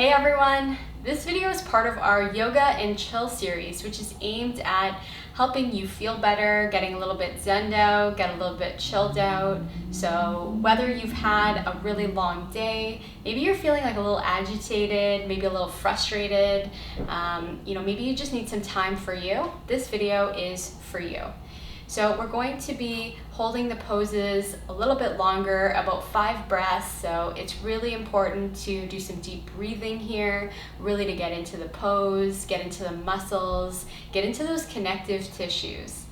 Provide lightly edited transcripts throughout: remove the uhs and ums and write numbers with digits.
Hey everyone! This video is part of our Yoga and Chill series, which is aimed at helping you feel better, getting a little bit zenned out, get a little bit chilled out. So whether you've had a really long day, maybe you're feeling like a little agitated, maybe a little frustrated, maybe you just need some time for you, this video is for you. So we're going to be holding the poses a little bit longer, about 5 breaths. So it's really important to do some deep breathing here, really to get into the pose, get into the muscles, get into those connective tissues.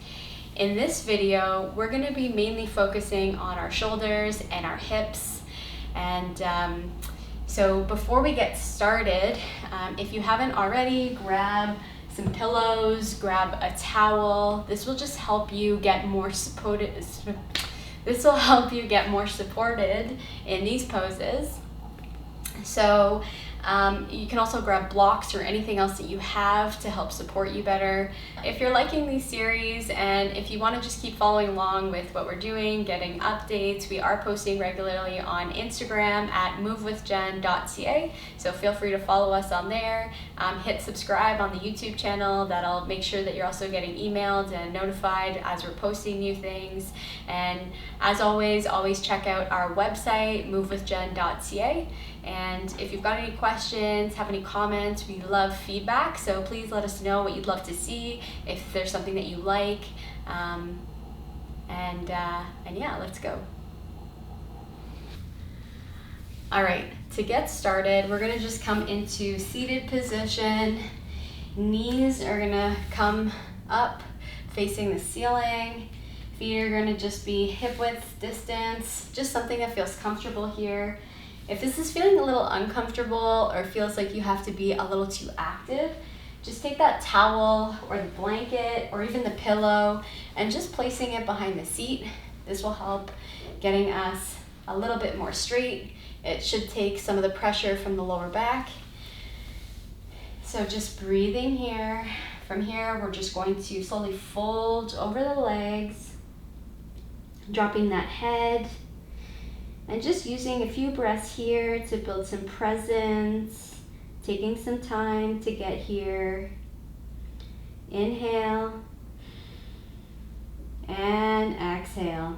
In this video, we're going to be mainly focusing on our shoulders and our hips. And so before we get started, if you haven't already, grab some pillows, grab a towel. This will just help you get more supported. This will help you get more supported in these poses. So you can also grab blocks or anything else that you have to help support you better. If you're liking these series and if you want to just keep following along with what we're doing, getting updates, we are posting regularly on Instagram at movewithjenn.ca. So feel free to follow us on there. Hit subscribe on the YouTube channel. That'll make sure that you're also getting emailed and notified as we're posting new things. And as always check out our website, movewithjenn.ca. And if you've got any questions, have any comments, we love feedback. So please let us know what you'd love to see, if there's something that you like. And yeah, let's go. All right, to get started, we're gonna just come into seated position. Knees are gonna come up, facing the ceiling. Feet are gonna just be hip width distance, just something that feels comfortable here. If this is feeling a little uncomfortable or feels like you have to be a little too active, just take that towel or the blanket or even the pillow and just placing it behind the seat. This will help getting us a little bit more straight. It should take some of the pressure from the lower back. So just breathing here. From here, we're just going to slowly fold over the legs, dropping that head, and just using a few breaths here to build some presence, taking some time to get here. Inhale and exhale.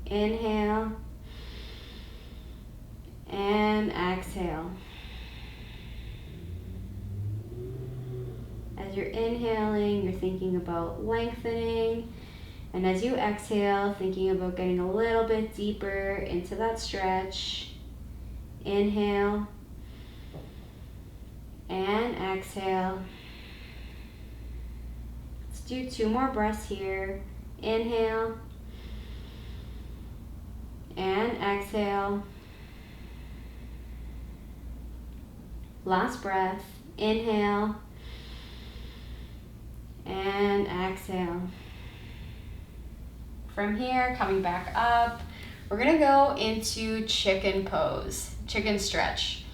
Inhale and exhale. As you're inhaling, you're thinking about lengthening. And as you exhale, thinking about getting a little bit deeper into that stretch. Inhale and exhale. Let's do 2 more breaths here. Inhale and exhale. Last breath. Inhale and exhale. From here, coming back up, we're gonna go into chicken pose, chicken stretch.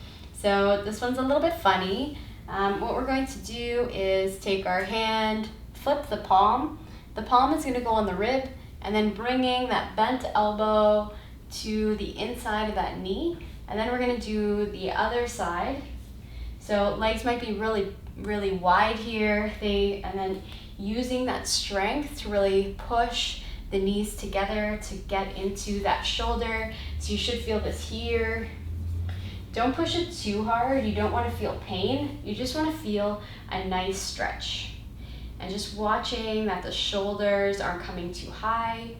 So this one's a little bit funny. What we're going to do is take our hand, flip the palm. The palm is gonna go on the rib, and then bringing that bent elbow to the inside of that knee. And then we're gonna do the other side. So legs might be really, really wide here. And then using that strength to really push the knees together to get into that shoulder. So you should feel this here. Don't push it too hard. You don't want to feel pain. You just want to feel a nice stretch. And just watching that the shoulders aren't coming too high.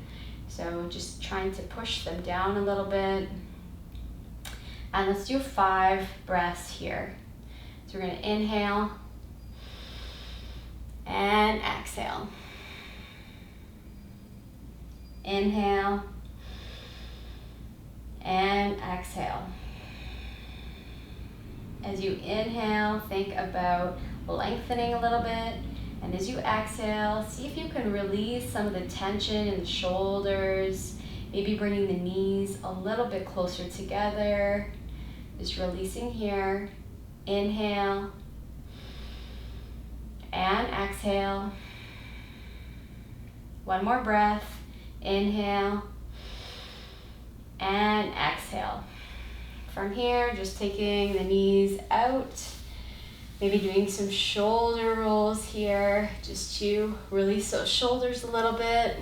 So just trying to push them down a little bit. And let's do 5 breaths here. So we're going to inhale and exhale. Inhale and exhale. As you inhale, think about lengthening a little bit. And as you exhale, see if you can release some of the tension in the shoulders, maybe bringing the knees a little bit closer together. Just releasing here. Inhale and exhale. 1 more breath. Inhale and exhale. From here, just taking the knees out, maybe doing some shoulder rolls here, just to release those shoulders a little bit.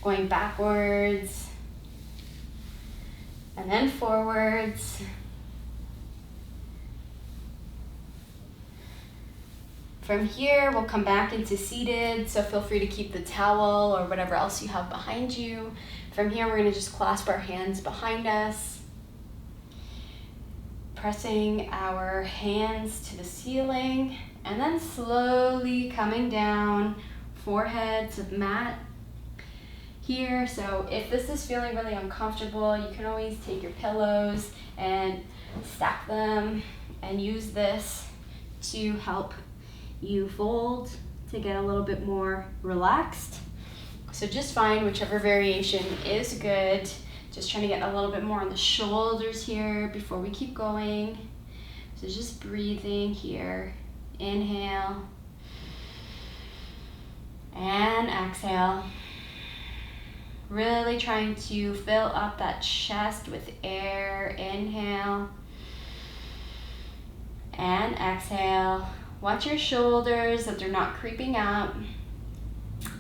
Going backwards, and then forwards. From here, we'll come back into seated, so feel free to keep the towel or whatever else you have behind you. From here, we're gonna just clasp our hands behind us, pressing our hands to the ceiling, and then slowly coming down, forehead to the mat here. So if this is feeling really uncomfortable, you can always take your pillows and stack them and use this to help you fold to get a little bit more relaxed. So just find whichever variation is good. Just trying to get a little bit more on the shoulders here before we keep going. So just breathing here. Inhale and exhale. Really trying to fill up that chest with air. Inhale and exhale. Watch your shoulders, that they're not creeping up.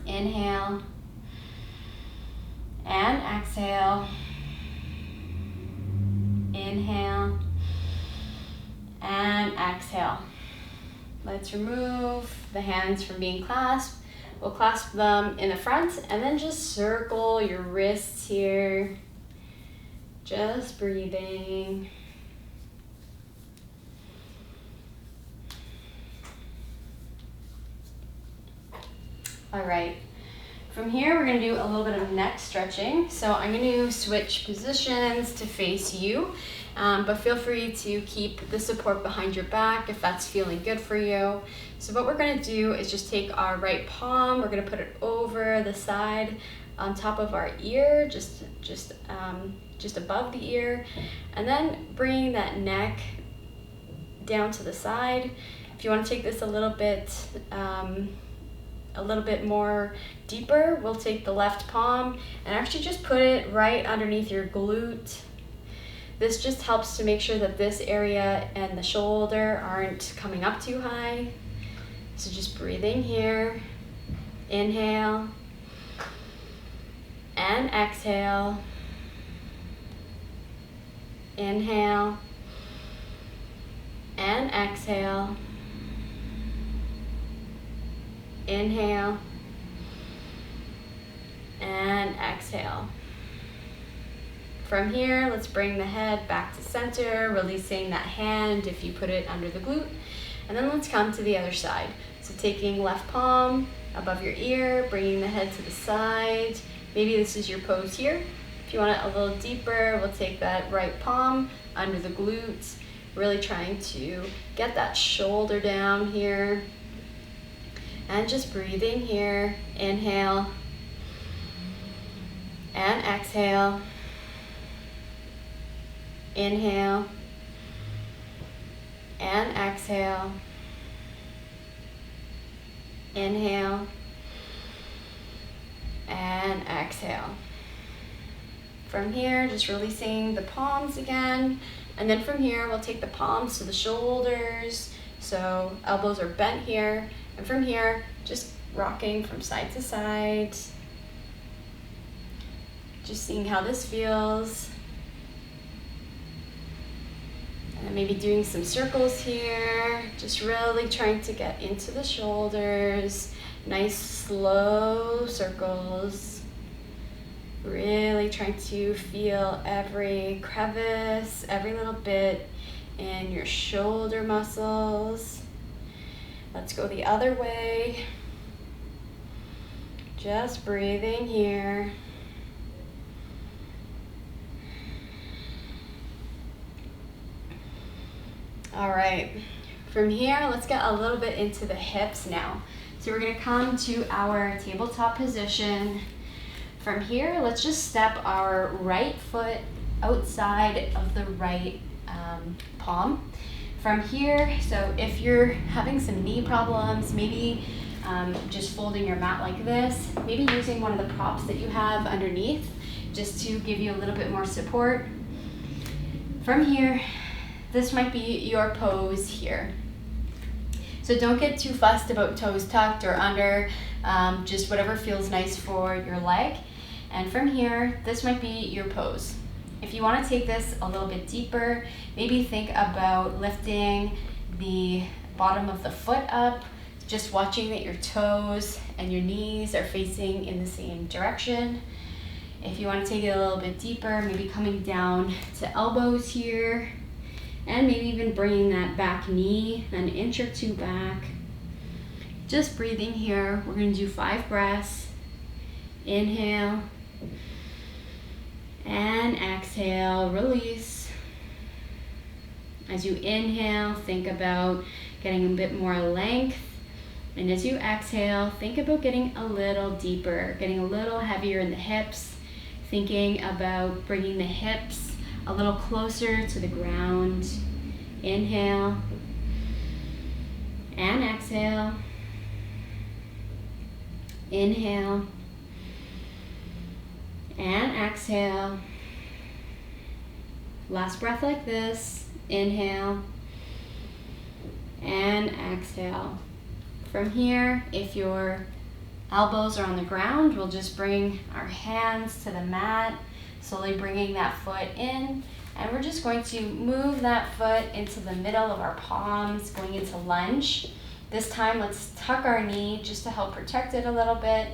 Inhale and exhale. Inhale and exhale. Let's remove the hands from being clasped. We'll clasp them in the front and then just circle your wrists here. Just breathing. All right, from here we're gonna do a little bit of neck stretching. So I'm gonna switch positions to face you, but feel free to keep the support behind your back if that's feeling good for you. So what we're gonna do is just take our right palm, we're gonna put it over the side on top of our ear, just above the ear, and then bringing that neck down to the side. If you wanna take this a little bit more deeper, we'll take the left palm and actually just put it right underneath your glute. This just helps to make sure that this area and the shoulder aren't coming up too high. So just breathing here. Inhale and exhale. Inhale and exhale. Inhale and exhale. From here, let's bring the head back to center, releasing that hand if you put it under the glute. And then let's come to the other side. So taking left palm above your ear, bringing the head to the side. Maybe this is your pose here. If you want it a little deeper, we'll take that right palm under the glutes, really trying to get that shoulder down here. And just breathing here. Inhale and exhale. Inhale and exhale. Inhale and exhale. From here, just releasing the palms again. And then from here, we'll take the palms to the shoulders. So elbows are bent here. And from here, just rocking from side to side. Just seeing how this feels. And then maybe doing some circles here. Just really trying to get into the shoulders. Nice slow circles. Really trying to feel every crevice, every little bit in your shoulder muscles. Let's go the other way. Just breathing here. All right, from here, let's get a little bit into the hips now. So we're gonna come to our tabletop position. From here, let's just step our right foot outside of the right palm. From here, so if you're having some knee problems, maybe just folding your mat like this, maybe using one of the props that you have underneath just to give you a little bit more support. From here, this might be your pose here. So don't get too fussed about toes tucked or under, just whatever feels nice for your leg. And from here, this might be your pose. If you want to take this a little bit deeper, maybe think about lifting the bottom of the foot up, just watching that your toes and your knees are facing in the same direction. If you want to take it a little bit deeper, maybe coming down to elbows here, and maybe even bringing that back knee an inch or two back. Just breathing here. We're going to do 5 breaths. Inhale and exhale, release. As you inhale, think about getting a bit more length. And as you exhale, think about getting a little deeper, getting a little heavier in the hips, thinking about bringing the hips a little closer to the ground. Inhale and exhale. Inhale and exhale. Last breath like this. Inhale and exhale. From here, if your elbows are on the ground, we'll just bring our hands to the mat, slowly bringing that foot in, and we're just going to move that foot into the middle of our palms, going into lunge. This time, let's tuck our knee just to help protect it a little bit.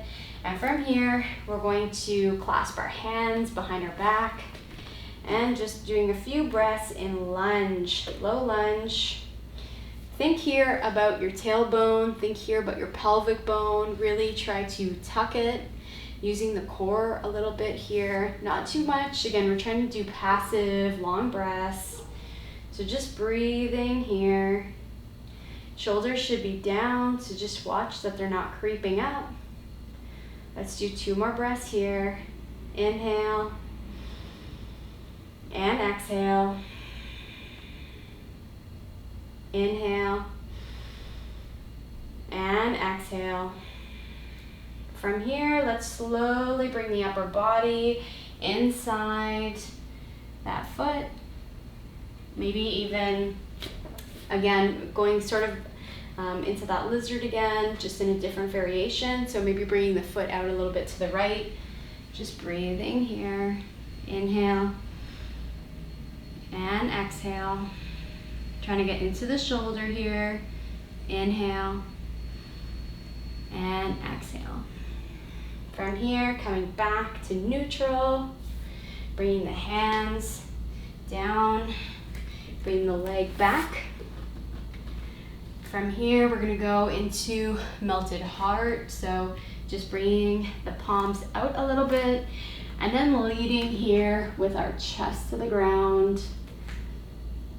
And from here, we're going to clasp our hands behind our back and just doing a few breaths in lunge, low lunge. Think here about your tailbone, think here about your pelvic bone. Really try to tuck it, using the core a little bit here, not too much. Again, we're trying to do passive, long breaths. So just breathing here. Shoulders should be down, so just watch that they're not creeping up. Let's do 2 more breaths here. Inhale and exhale. Inhale and exhale. From here, let's slowly bring the upper body inside that foot. Maybe even, again, going sort of into that lizard again, just in a different variation. So maybe bringing the foot out a little bit to the right. Just breathing here. Inhale and exhale. Trying to get into the shoulder here. Inhale and exhale. From here, coming back to neutral, bringing the hands down, bringing the leg back. From here, we're gonna go into melted heart. So just bringing the palms out a little bit and then leading here with our chest to the ground.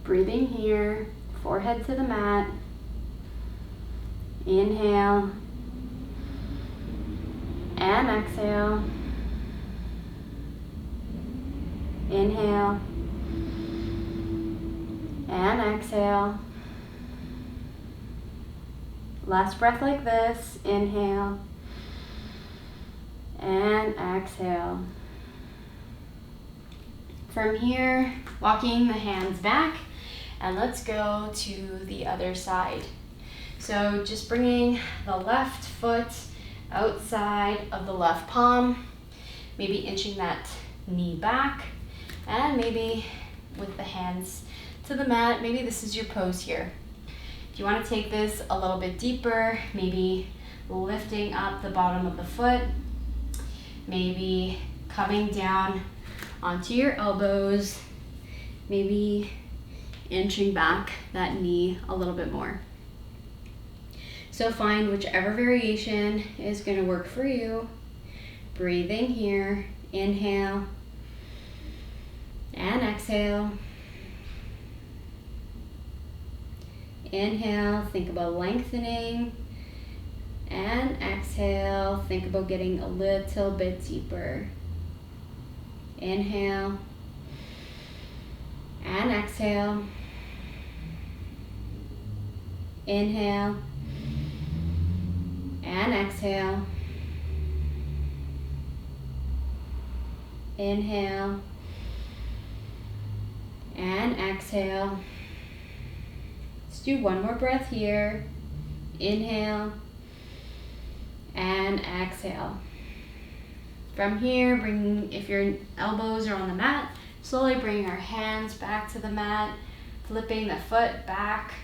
Breathing here, forehead to the mat. Inhale and exhale. Inhale and exhale. Last breath like this. Inhale and exhale. From here, walking the hands back, and let's go to the other side. So just bringing the left foot outside of the left palm, maybe inching that knee back, and maybe with the hands to the mat. Maybe this is your pose here. If you want to take this a little bit deeper, maybe lifting up the bottom of the foot, maybe coming down onto your elbows, maybe inching back that knee a little bit more. So find whichever variation is going to work for you. Breathing here. Inhale and exhale. Inhale, think about lengthening, and exhale, think about getting a little bit deeper. Inhale and exhale. Inhale and exhale. Inhale and exhale. Let's do one more breath here. Inhale and exhale. From here, if your elbows are on the mat, slowly bring our hands back to the mat, flipping the foot back.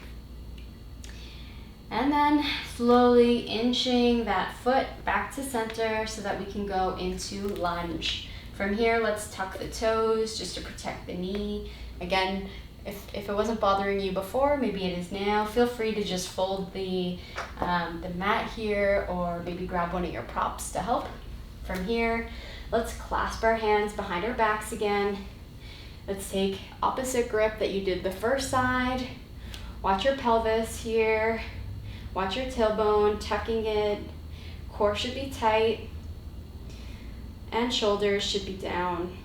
And then slowly inching that foot back to center so that we can go into lunge. From here, let's tuck the toes just to protect the knee. Again, if it wasn't bothering you before, maybe it is now. Feel free to just fold the mat here, or maybe grab one of your props to help. From here, let's clasp our hands behind our backs again. Let's take opposite grip that you did the first side. Watch your pelvis here. Watch your tailbone, tucking it. Core should be tight. And shoulders should be down.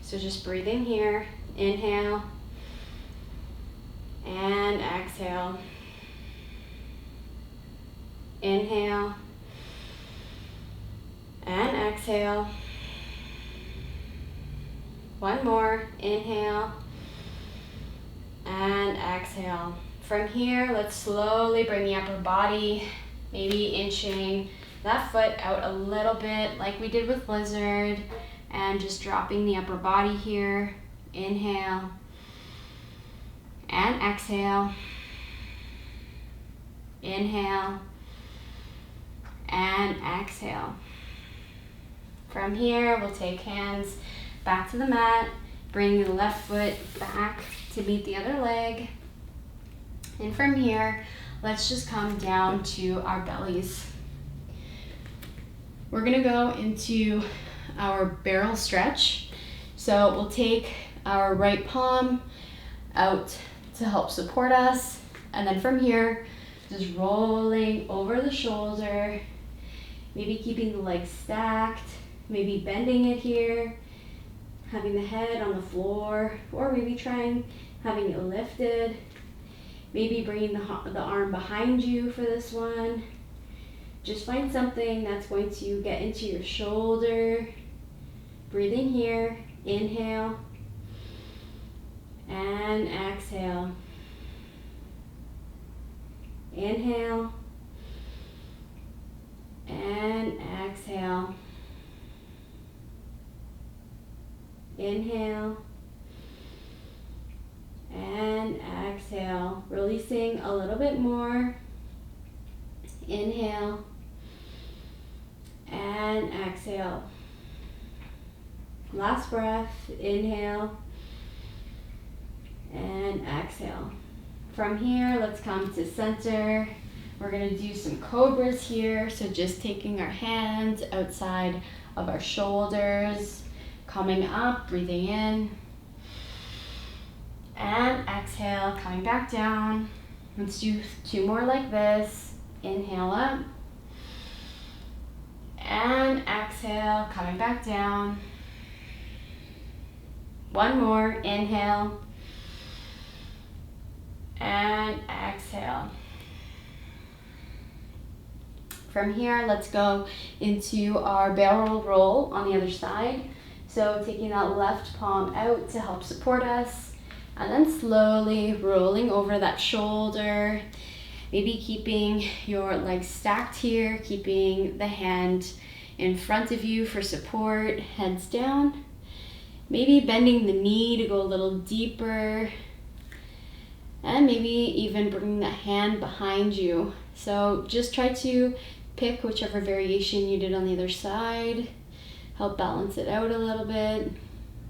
So just breathing here. Inhale. And exhale. Inhale. And exhale. One more. Inhale. And exhale. From here, let's slowly bring the upper body, maybe inching that foot out a little bit like we did with lizard, and just dropping the upper body here. Inhale and exhale. Inhale and exhale. From here, we'll take hands back to the mat, bring the left foot back to meet the other leg. And from here, let's just come down to our bellies. We're gonna go into our barrel stretch. So we'll take our right palm out to help support us. And then from here, just rolling over the shoulder, maybe keeping the legs stacked, maybe bending it here, having the head on the floor, or maybe trying having it lifted. Maybe bringing the arm behind you for this one. Just find something that's going to get into your shoulder. Breathing here. Inhale. And exhale. Inhale. And exhale. Inhale. And exhale, releasing a little bit more. Inhale and exhale. Last breath. Inhale and exhale. From here, let's come to center. We're going to do some Cobras here. So just taking our hands outside of our shoulders, coming up, breathing in. And exhale, coming back down. Let's do 2 more like this. Inhale up. And exhale, coming back down. 1 more. Inhale. And exhale. From here, let's go into our barrel roll on the other side. So taking that left palm out to help support us. And then slowly rolling over that shoulder, maybe keeping your legs stacked here, keeping the hand in front of you for support, heads down. Maybe bending the knee to go a little deeper, and maybe even bringing the hand behind you. So just try to pick whichever variation you did on the other side. Help balance it out a little bit.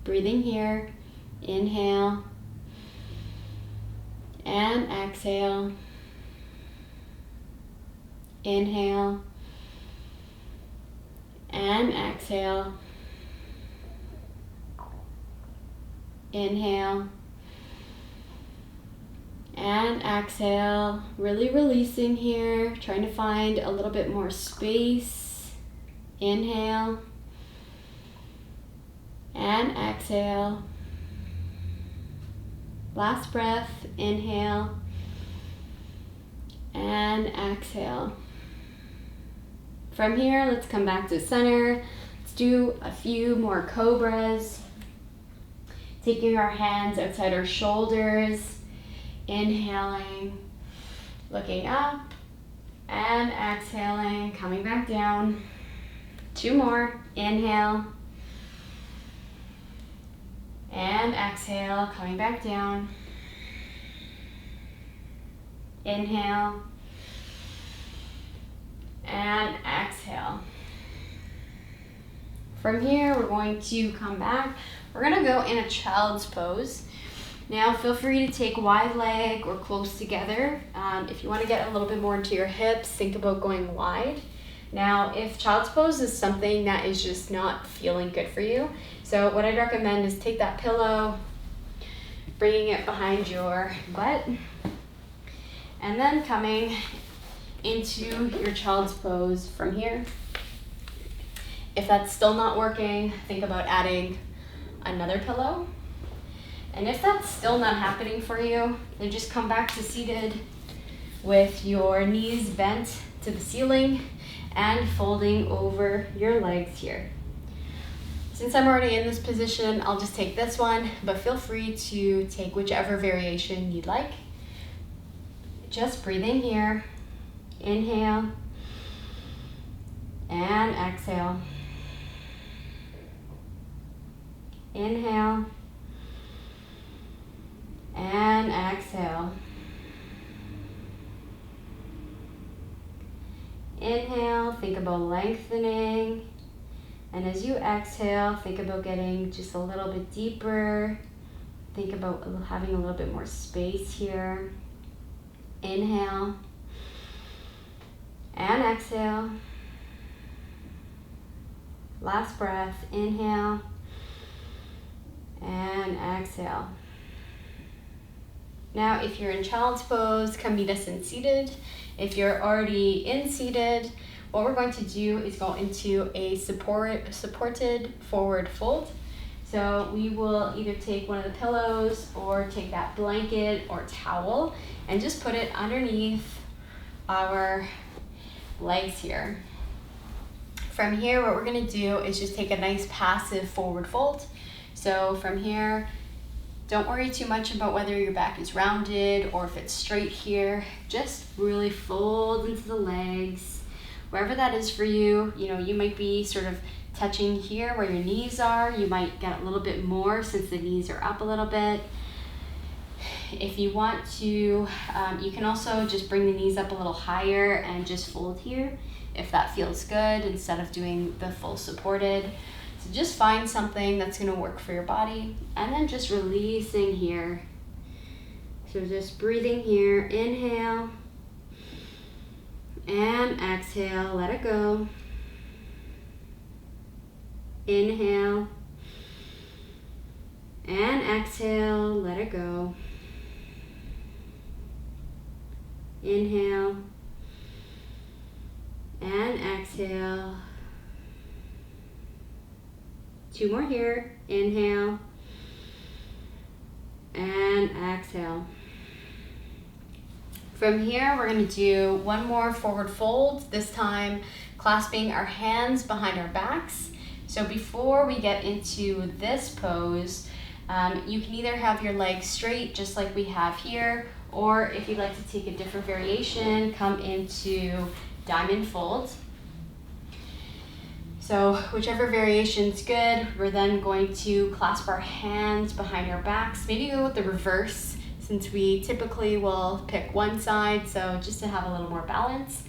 Breathing here. Inhale. And exhale. Inhale. And exhale. Inhale. And exhale. Really releasing here. Trying to find a little bit more space. Inhale. And exhale. Last breath. Inhale. And exhale. From here, let's come back to center. Let's do a few more Cobras. Taking our hands outside our shoulders, inhaling, looking up, and exhaling, coming back down. 2 more, inhale, and exhale, coming back down. Inhale, and exhale. From here, we're going to come back. We're gonna go in a child's pose. Now, feel free to take wide leg or close together. If you wanna get a little bit more into your hips, think about going wide. Now, if child's pose is something that is just not feeling good for you, so what I'd recommend is take that pillow, bringing it behind your butt, and then coming into your child's pose from here. If that's still not working, think about adding another pillow. And if that's still not happening for you, then just come back to seated with your knees bent to the ceiling and folding over your legs here. Since I'm already in this position, I'll just take this one, but feel free to take whichever variation you'd like. Just breathing here. Inhale and exhale. Inhale and exhale. Inhale, think about lengthening. And as you exhale, think about getting just a little bit deeper. Think about having a little bit more space here. Inhale and exhale. Last breath, inhale and exhale. Now, if you're in child's pose, come meet us in seated. If you're already in seated, what we're going to do is go into a supported forward fold. So we will either take one of the pillows or take that blanket or towel and just put it underneath our legs here. From here, what we're gonna do is just take a nice passive forward fold. So from here, don't worry too much about whether your back is rounded or if it's straight here. Just really fold into the legs. Wherever that is for you, you might be sort of touching here where your knees are. You might get a little bit more since the knees are up a little bit. If you want to, you can also just bring the knees up a little higher and just fold here if that feels good instead of doing the full supported. So just find something that's gonna work for your body and then just releasing here. So just breathing here, inhale and exhale, let it go. Inhale and exhale, let it go. Inhale and exhale. 2 more here. Inhale and exhale. From here, we're going to do 1 more forward fold, this time clasping our hands behind our backs. So before we get into this pose, you can either have your legs straight, just like we have here, or if you'd like to take a different variation, come into diamond fold. So whichever variation's good, we're then going to clasp our hands behind our backs. Maybe go with the reverse, since we typically will pick one side, so just to have a little more balance.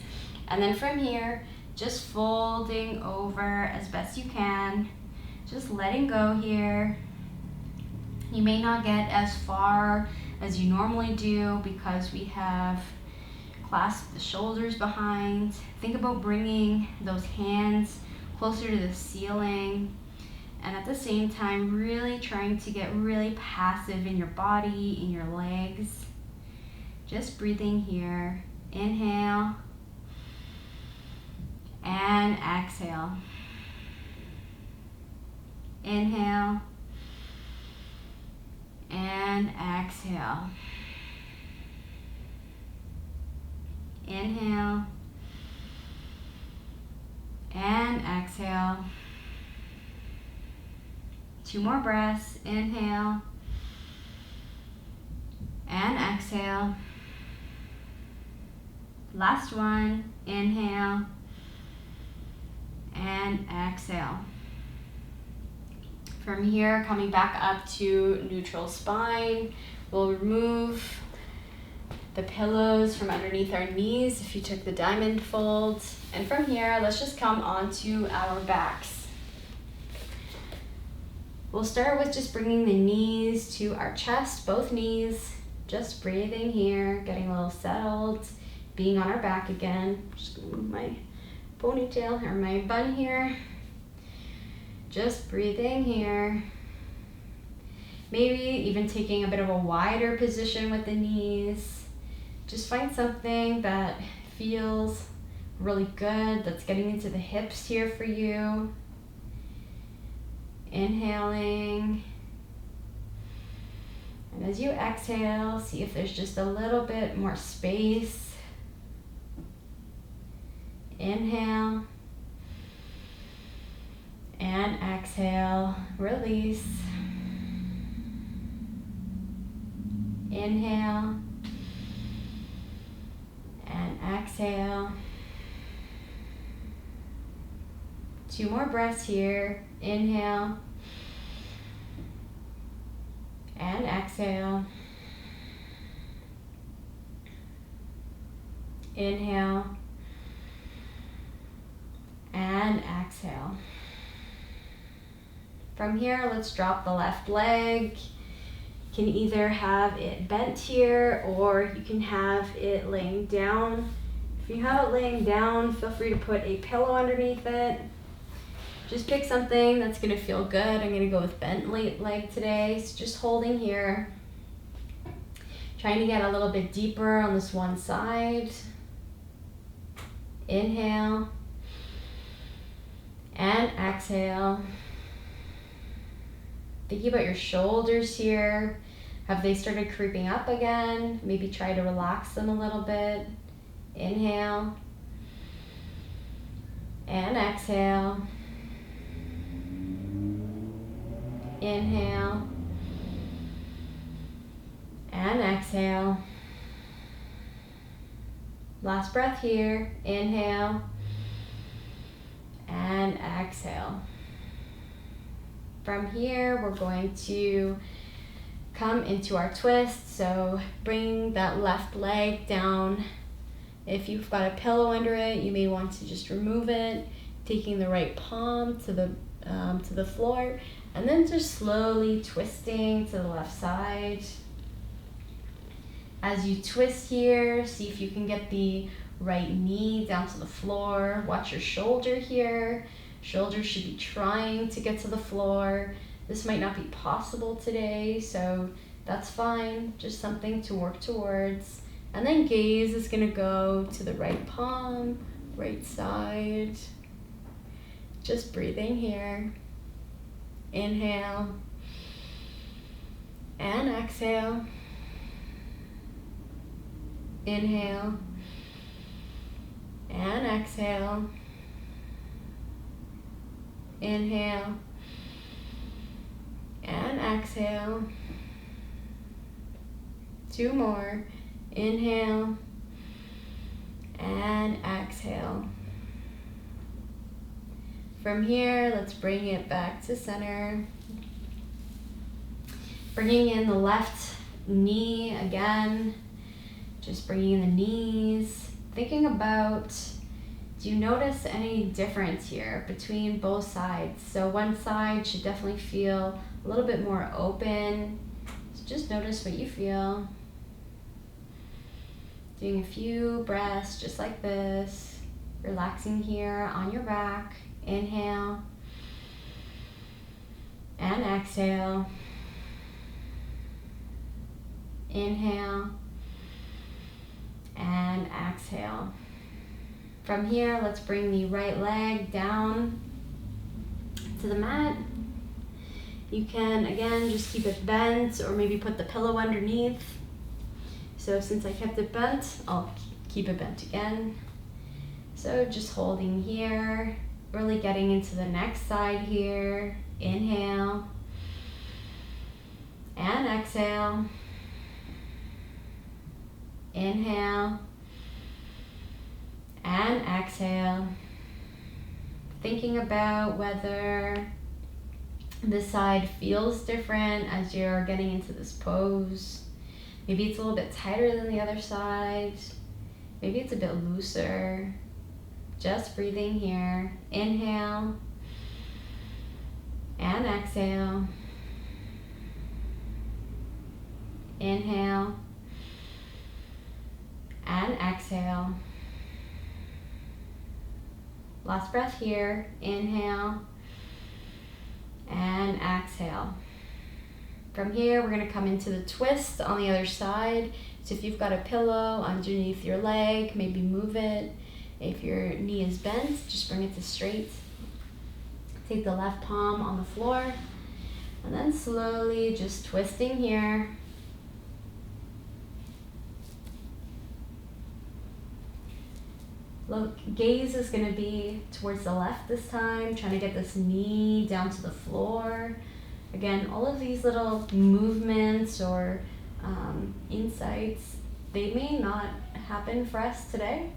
And then from here, just folding over as best you can, just letting go here. You may not get as far as you normally do because we have clasped the shoulders behind. Think about bringing those hands closer to the ceiling, and at the same time really trying to get really passive in your body, in your legs. Just breathing here. Inhale and exhale. Inhale and exhale. Inhale and exhale. 2 more breaths. Inhale and exhale. Last one. Inhale and exhale. From here, coming back up to neutral spine, we'll remove the pillows from underneath our knees if you took the diamond fold. And from here, let's just come onto our backs. We'll start with just bringing the knees to our chest, both knees. Just breathing here, getting a little settled, being on our back again. Just gonna move my ponytail or my bun here. Just breathing here. Maybe even taking a bit of a wider position with the knees. Just find something that feels really good, that's getting into the hips here for you. Inhaling. And as you exhale, see if there's just a little bit more space. Inhale. And exhale, release. Inhale. And exhale. 2 more breaths here. Inhale. And exhale. Inhale. And exhale. From here, let's drop the left leg. You can either have it bent here or you can have it laying down. If you have it laying down, feel free to put a pillow underneath it. Just pick something that's gonna feel good. I'm gonna go with bent leg today. So just holding here. Trying to get a little bit deeper on this one side. Inhale. And exhale. Thinking about your shoulders here. Have they started creeping up again? Maybe try to relax them a little bit. Inhale. And exhale. Inhale. And exhale. Last breath here. Inhale. And exhale. From here, we're going to come into our twist. So bring that left leg down. If you've got a pillow under it, you may want to just remove it, taking the right palm to the floor, and then just slowly twisting to the left side. As you twist here, see if you can get the right knee down to the floor. Watch your shoulder here. Shoulder should be trying to get to the floor. This might not be possible today, so that's fine. Just something to work towards. And then gaze is gonna go to the right palm, right side. Just breathing here. Inhale. And exhale. Inhale. And exhale. Inhale. And exhale. 2 more. Inhale. And exhale. From here, let's bring it back to center. Bringing in the left knee again. Just bringing in the knees. Thinking about, do you notice any difference here between both sides? So one side should definitely feel a little bit more open. So just notice what you feel. Doing a few breaths just like this. Relaxing here on your back. Inhale. And exhale. Inhale. And exhale. From here, let's bring the right leg down to the mat. You can, again, just keep it bent or maybe put the pillow underneath. So since I kept it bent, I'll keep it bent again. So just holding here, really getting into the next side here. Inhale. and exhale. Inhale and exhale. Thinking about whether this side feels different as you're getting into this pose. Maybe it's a little bit tighter than the other side. Maybe it's a bit looser. Just breathing here. Inhale and exhale. Inhale and exhale. Last breath here. Inhale and exhale. From here, we're going to come into the twist on the other side. So if you've got a pillow underneath your leg, maybe move it. If your knee is bent, just bring it to straight. Take the left palm on the floor, and then slowly just twisting here. Look, gaze is going to be towards the left this time, trying to get this knee down to the floor. Again, all of these little movements or insights, they may not happen for us today,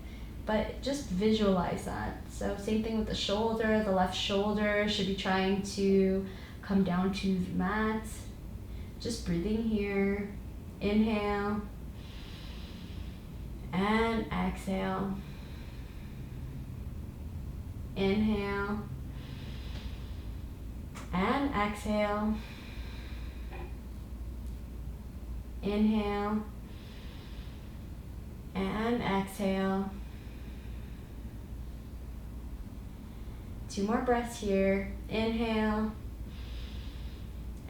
but just visualize that. So same thing with the shoulder. The left shoulder should be trying to come down to the mat. Just breathing here. Inhale and exhale. Inhale and exhale. Inhale and exhale. 2 more breaths here. Inhale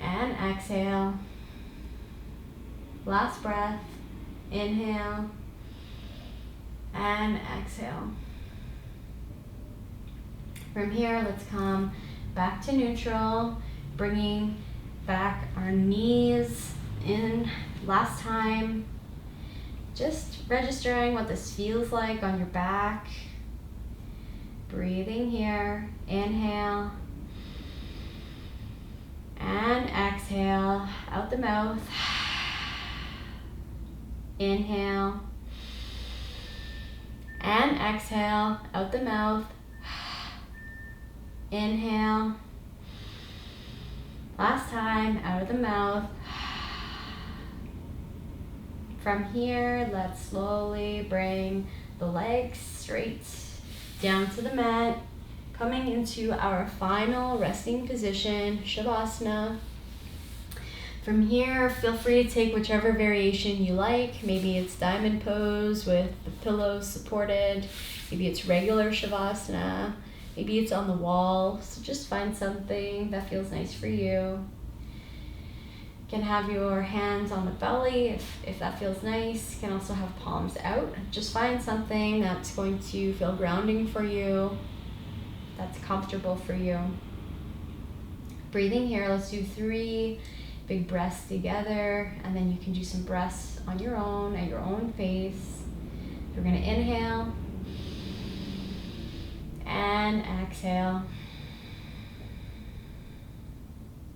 and exhale. Last breath. Inhale and exhale. From here, let's come back to neutral, bringing back our knees in. Last time, just registering what this feels like on your back. Breathing here. Inhale and exhale out the mouth. Inhale and exhale out the mouth. Inhale. Last time, out of the mouth. From here, let's slowly bring the legs straight down to the mat, coming into our final resting position, Shavasana. From here, feel free to take whichever variation you like. Maybe it's diamond pose with the pillows supported. Maybe it's regular Shavasana. Maybe it's on the wall. So just find something that feels nice for you. You can have your hands on the belly if that feels nice. You can also have palms out. Just find something that's going to feel grounding for you, that's comfortable for you. Breathing here, let's do 3 big breaths together, and then you can do some breaths on your own, at your own pace. We're going to inhale and exhale.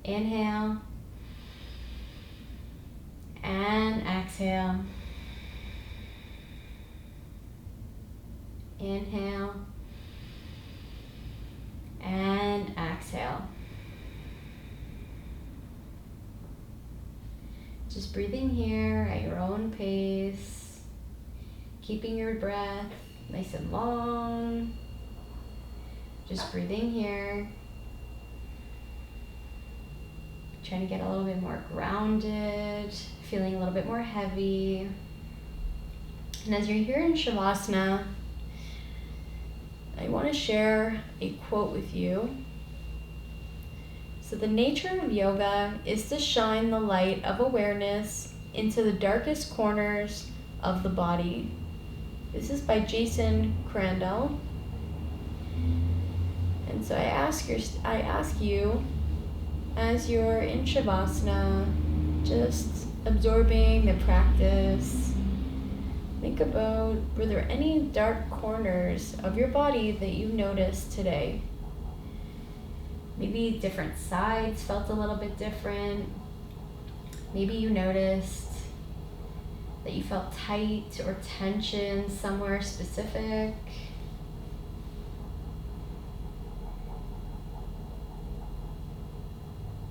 Inhale and exhale. Inhale and exhale. Just breathing here at your own pace, keeping your breath nice and long. Just breathing here, trying to get a little bit more grounded, feeling a little bit more heavy. And as you're here in Shavasana, I want to share a quote with you. So the nature of yoga is to shine the light of awareness into the darkest corners of the body. This is by Jason Crandall. And so I ask you, as you're in Shavasana, just absorbing the practice, think about, were there any dark corners of your body that you noticed today? Maybe different sides felt a little bit different. Maybe you noticed that you felt tight or tension somewhere specific.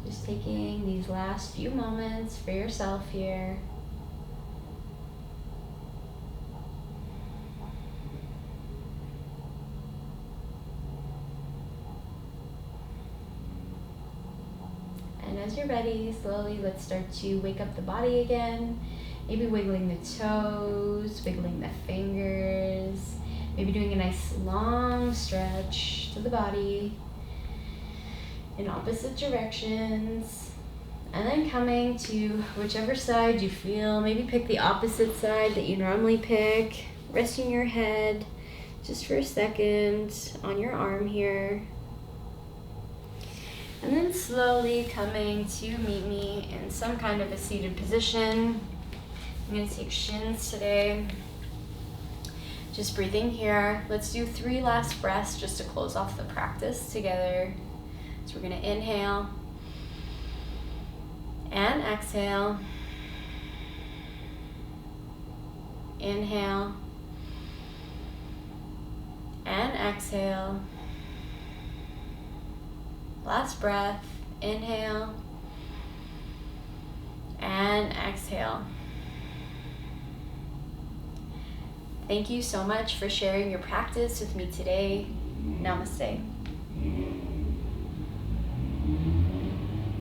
Just taking these last few moments for yourself here. And as you're ready, slowly let's start to wake up the body again. Maybe wiggling the toes, wiggling the fingers, maybe doing a nice long stretch to the body in opposite directions. And then coming to whichever side you feel. Maybe pick the opposite side that you normally pick. Resting your head just for a second on your arm here. And then slowly coming to meet me in some kind of a seated position. I'm going to take shins today. Just breathing here. Let's do 3 last breaths just to close off the practice together. So we're going to inhale and exhale. Inhale and exhale. Last breath. Inhale and exhale. Thank you so much for sharing your practice with me today. Namaste.